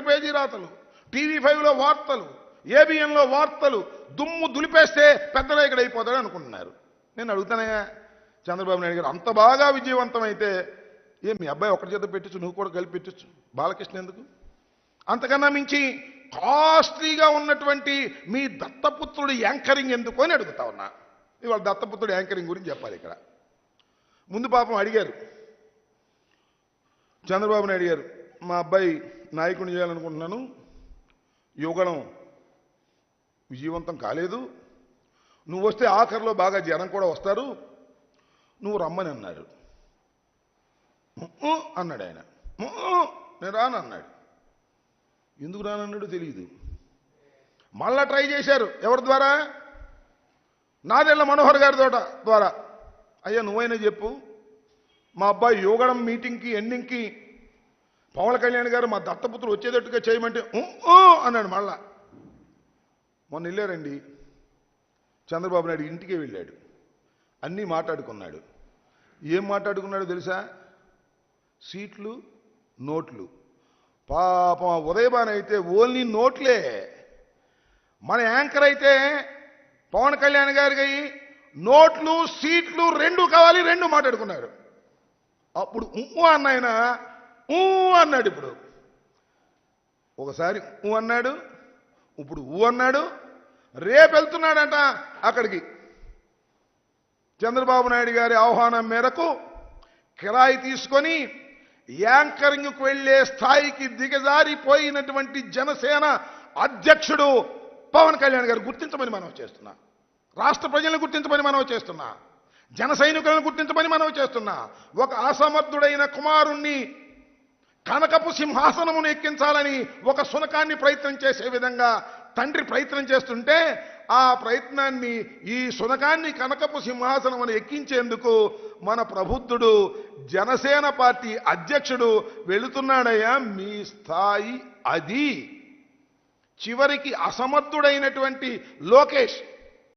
Page రాతలు, TV5లో వార్తలు, ABNలో వార్తలు, దుమ్ము దులిపేస్తే పెద్ద నాయకుడు అయిపోతాడు అనుకుంటున్నారు. నేను అడుగుతానయ్యా, చంద్రబాబు నాయుడు గారు అంత బాగా విజయవంతమైతే మీ అబ్బాయి ఒకటి చేత పెట్టచ్చు, నువ్వు కూడా కలిపి పెట్టచ్చు, బాలకృష్ణ ఎందుకు? అంతకన్నా మించి కాస్ట్లీగా ఉన్నటువంటి మీ దత్తపుత్రుడు యాంకరింగ్ ఎందుకు అని అడుగుతా ఉన్నా. ఇవాళ దత్తపుత్రుడు యాంకరింగ్ గురించి చెప్పాలి. ఇక్కడ ముందు పాపం అడిగారు చంద్రబాబు నాయుడు గారు, మా అబ్బాయి నాయకుడిని చేయాలనుకుంటున్నాను, యువగణం విజయవంతం కాలేదు, నువ్వు వస్తే ఆఖరిలో బాగా జనం కూడా వస్తారు, నువ్వు రమ్మని అన్నారు. అన్నాడు ఆయన. నేను రానన్నాడు. ఎందుకు రానన్నాడు తెలియదు. మళ్ళా ట్రై చేశారు. ఎవరి ద్వారా? నాదెళ్ల మనోహర్ గారి ద్వారా. అయ్యా నువ్వైనా చెప్పు, మా అబ్బాయి యోగడం మీటింగ్కి ఎండింగ్కి పవన్ కళ్యాణ్ గారు మా దత్తపుత్రుడు వచ్చేటట్టుగా చేయమంటే అన్నాడు. మళ్ళా మొన్న వెళ్ళారండి, చంద్రబాబు నాయుడు ఇంటికే వెళ్ళాడు, అన్నీ మాట్లాడుకున్నాడు. ఏం మాట్లాడుకున్నాడో తెలుసా? సీట్లు, నోట్లు. పాపం ఉదయభాన్ అయితే ఓన్లీ నోట్లే. మన యాంకర్ అయితే పవన్ కళ్యాణ్ గారికి నోట్లు, సీట్లు రెండు కావాలి, రెండు మాట్లాడుకున్నారు. అప్పుడు అన్నాయన అన్నాడు. ఇప్పుడు ఒకసారి అన్నాడు, ఇప్పుడు అన్నాడు. రేపు వెళ్తున్నాడంట అక్కడికి. చంద్రబాబు నాయుడు గారి ఆహ్వానం మేరకు కిరాయి తీసుకొని యాంకరింగ్కు వెళ్లే స్థాయికి దిగజారిపోయినటువంటి జనసేన అధ్యక్షుడు పవన్ కళ్యాణ్ గారు గుర్తించమని మనం చేస్తున్నా. రాష్ట్ర ప్రజలను గుర్తించమని మనం చేస్తున్నా. జన సైనికులను గుర్తించమని మనం చేస్తున్నా. ఒక అసమర్థుడైన కుమారుణ్ణి కనకపు సింహాసనమును ఎక్కించాలని ఒక శునకాన్ని ప్రయత్నం చేసే విధంగా తండ్రి ప్రయత్నం చేస్తుంటే, ఆ ప్రయత్నాన్ని ఈ శునకాన్ని కనకపు సింహాసనమును ఎక్కించేందుకు మన ప్రబుద్ధుడు జనసేన పార్టీ అధ్యక్షుడు వెళుతున్నాడయ్యా. మీ స్థాయి అది. చివరికి అసమర్థుడైనటువంటి లోకేష్